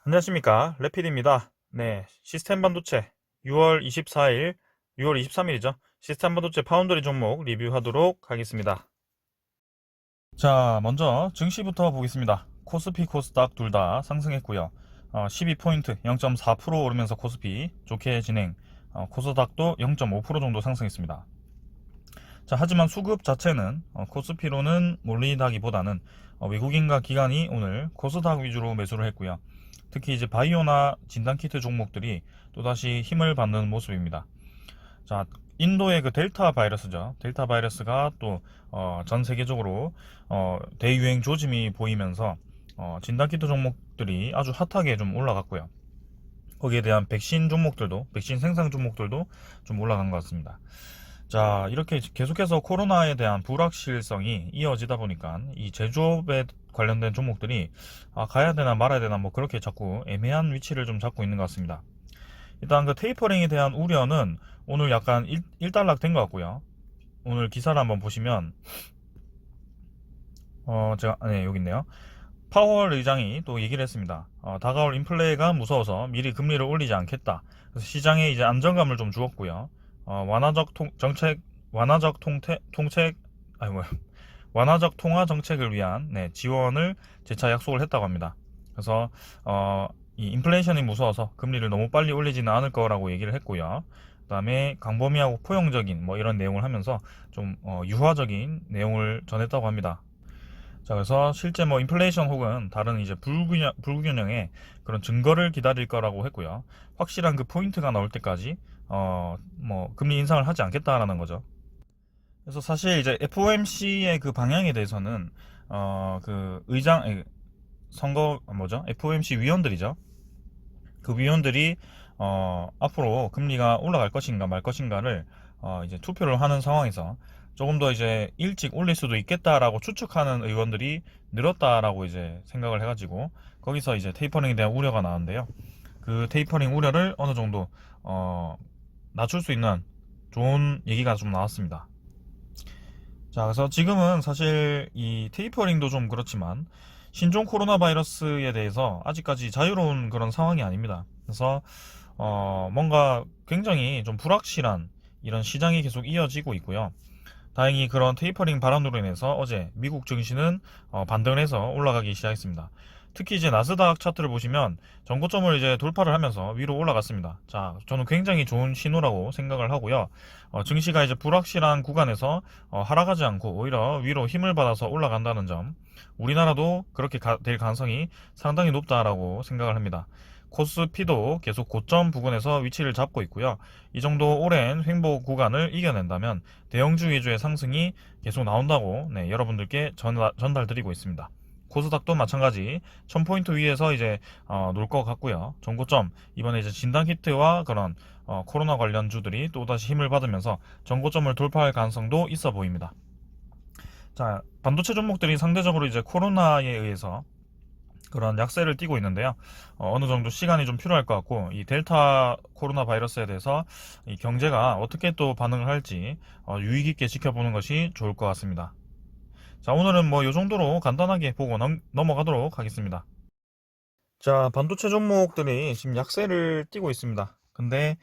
안녕하십니까, 레필입니다. 네, 시스템 반도체 6월 24일, 6월 23일이죠. 시스템 반도체 파운드리 종목 리뷰하도록 하겠습니다. 자, 먼저 증시부터 보겠습니다. 코스피, 코스닥 둘 다 상승했고요. 12포인트 0.4% 오르면서 코스피 좋게 진행, 코스닥도 0.5% 정도 상승했습니다. 자, 하지만 수급 자체는 코스피로는 몰리다기보다는 외국인과 기관이 오늘 코스닥 위주로 매수를 했고요. 특히 이제 바이오나 진단키트 종목들이 또다시 힘을 받는 모습입니다. 자, 인도의 그 델타 바이러스죠. 델타 바이러스가 또 전 세계적으로 대유행 조짐이 보이면서 진단키트 종목들이 아주 핫하게 좀 올라갔고요. 거기에 대한 백신 종목들도, 백신 생산 종목들도 좀 올라간 것 같습니다. 자, 이렇게 계속해서 코로나에 대한 불확실성이 이어지다 보니까 이 제조업에 관련된 종목들이 가야 되나 말아야 되나 뭐 그렇게 자꾸 애매한 위치를 좀 잡고 있는 것 같습니다. 일단 그 테이퍼링에 대한 우려는 오늘 약간 일단락 된 것 같고요. 오늘 기사를 한번 보시면 네, 여기 있네요. 파월 의장이 또 얘기를 했습니다. 다가올 인플레가 무서워서 미리 금리를 올리지 않겠다. 그래서 시장에 이제 안정감을 좀 주었고요. 완화적 통책, 아니 뭐 완화적 통화 정책을 위한 지원을 재차 약속을 했다고 합니다. 그래서 이 인플레이션이 무서워서 금리를 너무 빨리 올리지는 않을 거라고 얘기를 했고요. 그다음에 광범위하고 포용적인 뭐 이런 내용을 하면서 좀 유화적인 내용을 전했다고 합니다. 자, 그래서 실제 뭐 인플레이션 혹은 다른 이제 불균형의 그런 증거를 기다릴 거라고 했고요. 확실한 그 포인트가 나올 때까지 뭐 금리 인상을 하지 않겠다라는 거죠. 그래서 사실 이제 FOMC의 그 방향에 대해서는 그 선거 뭐죠? FOMC 위원들이죠. 그 위원들이 앞으로 금리가 올라갈 것인가 말 것인가를 이제 투표를 하는 상황에서 조금 더 이제 일찍 올릴 수도 있겠다라고 추측하는 의원들이 늘었다라고 이제 생각을 해가지고 거기서 이제 테이퍼링에 대한 우려가 나왔는데요. 그 테이퍼링 우려를 어느 정도 낮출 수 있는 좋은 얘기가 좀 나왔습니다. 자, 그래서 지금은 사실 이 테이퍼링도 좀 그렇지만 신종 코로나 바이러스에 대해서 아직까지 자유로운 그런 상황이 아닙니다. 그래서 뭔가 굉장히 좀 불확실한 이런 시장이 계속 이어지고 있고요. 다행히 그런 테이퍼링 발언으로 인해서 어제 미국 증시는 반등을 해서 올라가기 시작했습니다. 특히 이제 나스닥 차트를 보시면 전고점을 이제 돌파를 하면서 위로 올라갔습니다. 자, 저는 굉장히 좋은 신호라고 생각을 하고요. 증시가 이제 불확실한 구간에서 하락하지 않고 오히려 위로 힘을 받아서 올라간다는 점, 우리나라도 그렇게 될 가능성이 상당히 높다라고 생각을 합니다. 코스피도 계속 고점 부근에서 위치를 잡고 있고요. 이 정도 오랜 횡보 구간을 이겨낸다면 대형주 위주의 상승이 계속 나온다고 여러분들께 전달드리고 있습니다. 코스닥도 마찬가지 1000포인트 위에서 이제 놀 것 같고요. 전고점 이번에 이제 진단키트와 그런 코로나 관련주들이 또다시 힘을 받으면서 전고점을 돌파할 가능성도 있어 보입니다. 자, 반도체 종목들이 상대적으로 이제 코로나에 의해서 그런 약세를 띠고 있는데요. 어느 정도 시간이 좀 필요할 것 같고, 이 델타 코로나 바이러스에 대해서 이 경제가 어떻게 또 반응을 할지 유의 깊게 지켜보는 것이 좋을 것 같습니다. 자, 오늘은 뭐 이 정도로 간단하게 보고 넘어가도록 하겠습니다. 자, 반도체 종목들이 지금 약세를 띠고 있습니다. 근데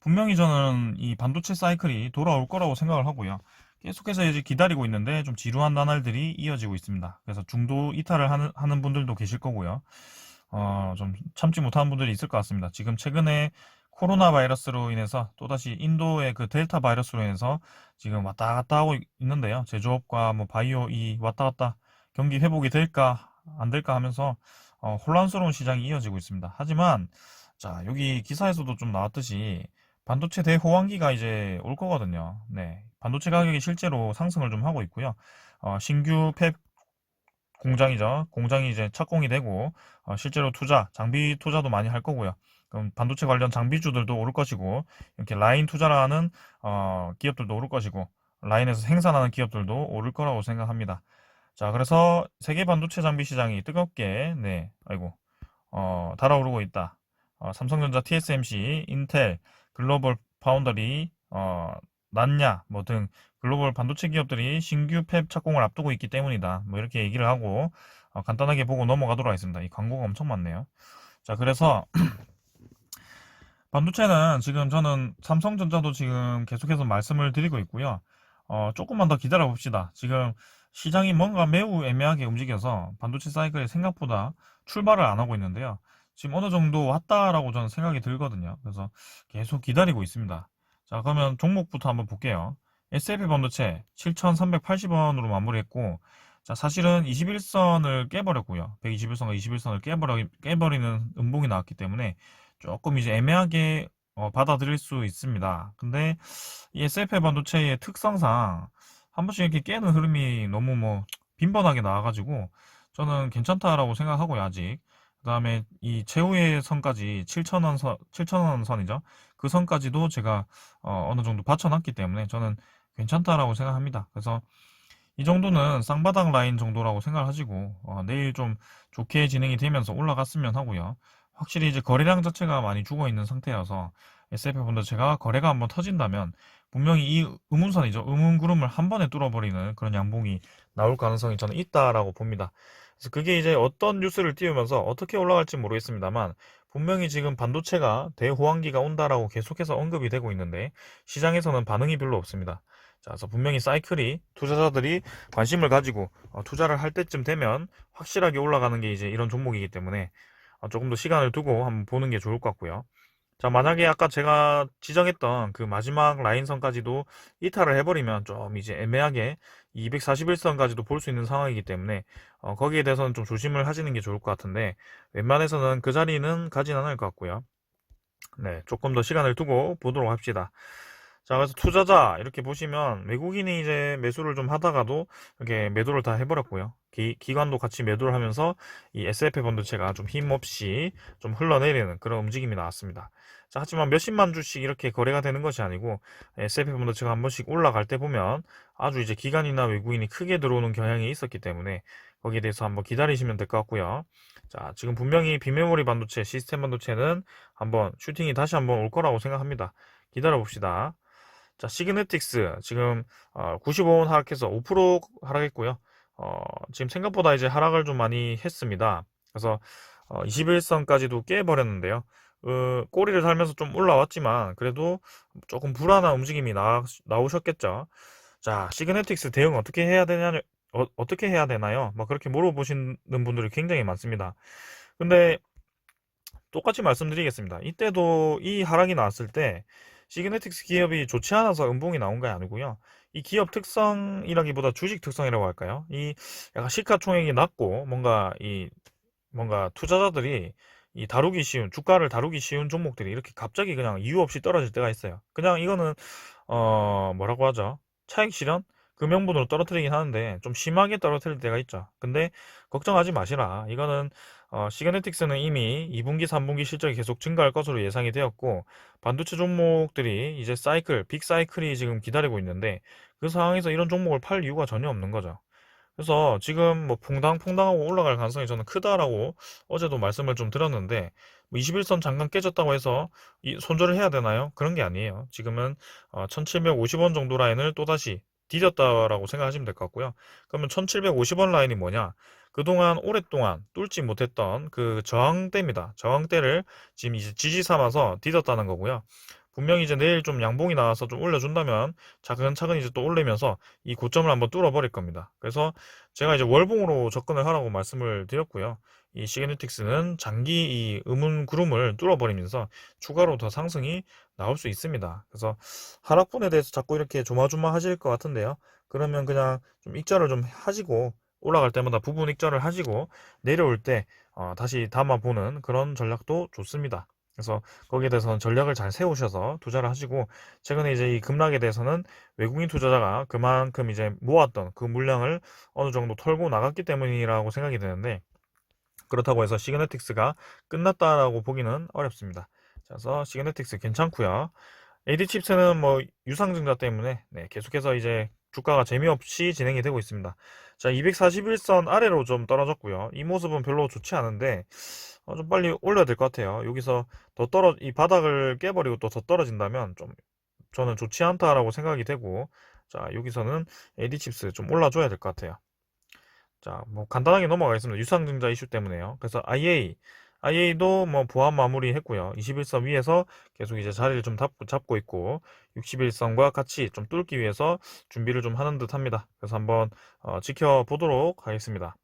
분명히 저는 이 반도체 사이클이 돌아올 거라고 생각을 하고요. 계속해서 이제 기다리고 있는데 좀 지루한 나날들이 이어지고 있습니다. 그래서 중도 이탈을 하는 분들도 계실 거고요. 좀 참지 못하는 분들이 있을 것 같습니다. 지금 최근에 코로나 바이러스로 인해서 또다시 인도의 그 델타 바이러스로 인해서 지금 왔다 갔다 하고 있는데요. 제조업과 뭐 바이오 이 왔다 갔다 경기 회복이 될까 안 될까 하면서 혼란스러운 시장이 이어지고 있습니다. 하지만 자, 여기 기사에서도 좀 나왔듯이 반도체 대호황기가 이제 올 거거든요. 네. 반도체 가격이 실제로 상승을 좀 하고 있고요. 신규 팹 공장이죠. 공장이 이제 착공이 되고 실제로 장비 투자도 많이 할 거고요. 그럼 반도체 관련 장비주들도 오를 것이고 이렇게 라인 투자라는 기업들도 오를 것이고 라인에서 생산하는 기업들도 오를 거라고 생각합니다. 자, 그래서 세계 반도체 장비 시장이 뜨겁게 달아오르고 있다. 삼성전자, TSMC, 인텔, 글로벌 파운더리, 난냐 뭐 등 글로벌 반도체 기업들이 신규 팹 착공을 앞두고 있기 때문이다. 뭐 이렇게 얘기를 하고 간단하게 보고 넘어가도록 하겠습니다. 이 광고가 엄청 많네요. 자, 그래서 반도체는 지금 저는 삼성전자도 지금 계속해서 말씀을 드리고 있고요. 조금만 더 기다려 봅시다. 지금 시장이 뭔가 매우 애매하게 움직여서 반도체 사이클이 생각보다 출발을 안 하고 있는데요. 지금 어느 정도 왔다라고 저는 생각이 들거든요. 그래서 계속 기다리고 있습니다. 자, 그러면 종목부터 한번 볼게요. SLP 반도체 7,380원으로 마무리했고, 자, 사실은 21선을 깨버렸고요. 121선과 21선을 깨버리는 음봉이 나왔기 때문에 조금 이제 애매하게 받아들일 수 있습니다. 근데 이 SFP 반도체의 특성상 한 번씩 이렇게 깨는 흐름이 너무 뭐 빈번하게 나와가지고 저는 괜찮다라고 생각하고요, 아직. 그 다음에 이 최후의 선까지 7,000원 선이죠. 그 선까지도 제가 어느 정도 받쳐놨기 때문에 저는 괜찮다라고 생각합니다. 그래서 이 정도는 쌍바닥 라인 정도라고 생각하시고 내일 좀 좋게 진행이 되면서 올라갔으면 하고요. 확실히 이제 거래량 자체가 많이 죽어 있는 상태여서 SFP 반도체가 거래가 한번 터진다면 분명히 이 의문선이죠. 의문구름을 한 번에 뚫어버리는 그런 양봉이 나올 가능성이 저는 있다라고 봅니다. 그래서 그게 이제 어떤 뉴스를 띄우면서 어떻게 올라갈지 모르겠습니다만 분명히 지금 반도체가 대호황기가 온다라고 계속해서 언급이 되고 있는데 시장에서는 반응이 별로 없습니다. 자, 그래서 분명히 사이클이 투자자들이 관심을 가지고 투자를 할 때쯤 되면 확실하게 올라가는 게 이제 이런 종목이기 때문에 조금 더 시간을 두고 한번 보는 게 좋을 것 같고요. 자, 만약에 아까 제가 지정했던 그 마지막 라인선까지도 이탈을 해버리면 좀 이제 애매하게 241선까지도 볼 수 있는 상황이기 때문에 거기에 대해서는 좀 조심을 하시는 게 좋을 것 같은데 웬만해서는 그 자리는 가진 않을 것 같고요. 네, 조금 더 시간을 두고 보도록 합시다. 자, 그래서 투자자 이렇게 보시면 외국인이 이제 매수를 좀 하다가도 이렇게 매도를 다 해버렸고요. 기관도 같이 매도를 하면서 이 SFP 반도체가 좀 힘없이 좀 흘러내리는 그런 움직임이 나왔습니다. 자, 하지만 몇십만 주씩 이렇게 거래가 되는 것이 아니고 SFP 반도체가 한 번씩 올라갈 때 보면 아주 이제 기관이나 외국인이 크게 들어오는 경향이 있었기 때문에 거기에 대해서 한번 기다리시면 될 것 같고요. 자, 지금 분명히 비메모리 반도체, 시스템 반도체는 한번 슈팅이 다시 한번 올 거라고 생각합니다. 기다려 봅시다. 자, 시그네틱스 지금 95원 하락해서 5% 하락했고요. 지금 생각보다 이제 하락을 좀 많이 했습니다. 그래서 21선까지도 깨버렸는데요. 꼬리를 살면서 좀 올라왔지만 그래도 조금 불안한 움직임이 나오셨겠죠. 자, 시그네틱스 대응 어떻게 해야 되냐, 어떻게 해야 되나요? 막 그렇게 물어보시는 분들이 굉장히 많습니다. 근데 똑같이 말씀드리겠습니다. 이때도 이 하락이 나왔을 때 시그네틱스 기업이 좋지 않아서 음봉이 나온 게 아니고요. 이 기업 특성이라기보다 주식 특성이라고 할까요? 이 약간 시가총액이 낮고 뭔가 투자자들이 이 다루기 쉬운 주가를 다루기 쉬운 종목들이 이렇게 갑자기 그냥 이유 없이 떨어질 때가 있어요. 그냥 이거는 뭐라고 하죠? 차익 실현? 그 명분으로 떨어뜨리긴 하는데 좀 심하게 떨어뜨릴 때가 있죠. 근데 걱정하지 마시라. 이거는 시그네틱스는 이미 2분기, 3분기 실적이 계속 증가할 것으로 예상이 되었고 반도체 종목들이 이제 빅 사이클이 지금 기다리고 있는데 그 상황에서 이런 종목을 팔 이유가 전혀 없는 거죠. 그래서 지금 뭐 퐁당퐁당하고 올라갈 가능성이 저는 크다라고 어제도 말씀을 좀 드렸는데 뭐 21선 잠깐 깨졌다고 해서 손절을 해야 되나요? 그런 게 아니에요. 지금은 1750원 정도 라인을 또다시 디뎠다라고 생각하시면 될 것 같고요. 그러면 1750원 라인이 뭐냐? 그동안 오랫동안 뚫지 못했던 그 저항대입니다. 저항대를 지금 이제 지지 삼아서 디뎠다는 거고요. 분명히 이제 내일 좀 양봉이 나와서 좀 올려준다면 차근차근 이제 또 올리면서 이 고점을 한번 뚫어버릴 겁니다. 그래서 제가 이제 월봉으로 접근을 하라고 말씀을 드렸고요. 이 시게네틱스는 장기 이 음운 구름을 뚫어버리면서 추가로 더 상승이 나올 수 있습니다. 그래서 하락분에 대해서 자꾸 이렇게 조마조마 하실 것 같은데요. 그러면 그냥 좀 익절을 좀 하시고 올라갈 때마다 부분 익절을 하시고 내려올 때 다시 담아보는 그런 전략도 좋습니다. 그래서 거기에 대해서는 전략을 잘 세우셔서 투자를 하시고 최근에 이제 이 급락에 대해서는 외국인 투자자가 그만큼 이제 모았던 그 물량을 어느 정도 털고 나갔기 때문이라고 생각이 되는데 그렇다고 해서 시그네틱스가 끝났다라고 보기는 어렵습니다. 그래서 시그네틱스 괜찮고요. AD칩스는 뭐 유상증자 때문에 계속해서 이제 주가가 재미없이 진행이 되고 있습니다. 자, 241선 아래로 좀 떨어졌고요. 이 모습은 별로 좋지 않은데 좀 빨리 올려야 될 것 같아요. 여기서 이 바닥을 깨버리고 또 더 떨어진다면 좀 저는 좋지 않다라고 생각이 되고 자, 여기서는 AD칩스 좀 올라줘야 될 것 같아요. 자, 뭐 간단하게 넘어가겠습니다. 유상증자 이슈 때문에요. 그래서 IA도 뭐 보합 마무리했고요. 21선 위에서 계속 이제 자리를 좀 잡고 있고 61선과 같이 좀 뚫기 위해서 준비를 좀 하는 듯합니다. 그래서 한번 지켜보도록 하겠습니다.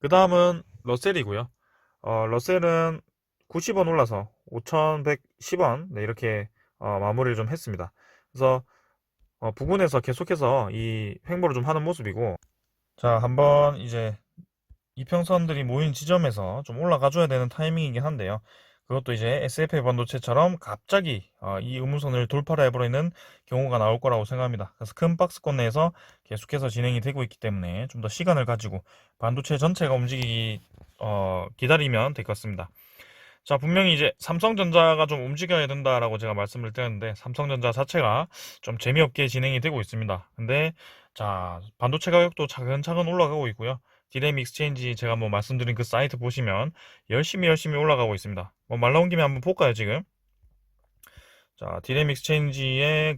그 다음은 러셀이고요. 러셀은 90원 올라서 5,110원 네, 이렇게 마무리를 좀 했습니다. 그래서 부근에서 계속해서 이 횡보를 좀 하는 모습이고, 자, 한번 이제 이평선들이 모인 지점에서 좀 올라가줘야 되는 타이밍이긴 한데요. 그것도 이제 SFA 반도체처럼 갑자기 이 의무선을 돌파를 해버리는 경우가 나올 거라고 생각합니다. 그래서 큰 박스권 내에서 계속해서 진행이 되고 있기 때문에 좀 더 시간을 가지고 반도체 전체가 움직이기 기다리면 될 것 같습니다. 자, 분명히 이제 삼성전자가 좀 움직여야 된다라고 제가 말씀을 드렸는데, 삼성전자 자체가 좀 재미없게 진행이 되고 있습니다. 근데, 자, 반도체 가격도 차근차근 올라가고 있고요. 디램 익스체인지 제가 뭐 말씀드린 그 사이트 보시면 열심히 올라가고 있습니다. 뭐 말 나온 김에 한번 볼까요, 지금? 자, 디램 익스체인지의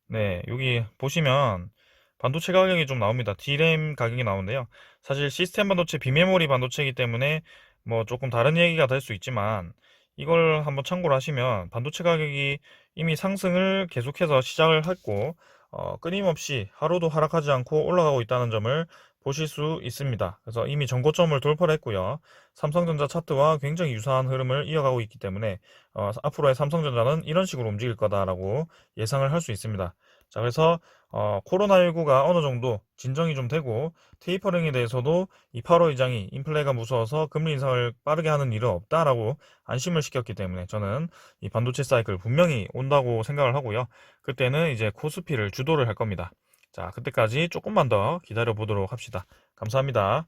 네, 여기 보시면 반도체 가격이 좀 나옵니다. D램 가격이 나오는데요. 사실 시스템 반도체, 비메모리 반도체이기 때문에 뭐 조금 다른 얘기가 될 수 있지만 이걸 한번 참고를 하시면 반도체 가격이 이미 상승을 계속해서 시작을 했고 끊임없이 하루도 하락하지 않고 올라가고 있다는 점을 보실 수 있습니다. 그래서 이미 전고점을 돌파를 했고요. 삼성전자 차트와 굉장히 유사한 흐름을 이어가고 있기 때문에 앞으로의 삼성전자는 이런 식으로 움직일 거다라고 예상을 할 수 있습니다. 자, 그래서 코로나19가 어느 정도 진정이 좀 되고 테이퍼링에 대해서도 이 파월 의장이 인플레가 무서워서 금리 인상을 빠르게 하는 일은 없다라고 안심을 시켰기 때문에 저는 이 반도체 사이클 분명히 온다고 생각을 하고요. 그때는 이제 코스피를 주도를 할 겁니다. 자, 그때까지 조금만 더 기다려 보도록 합시다. 감사합니다.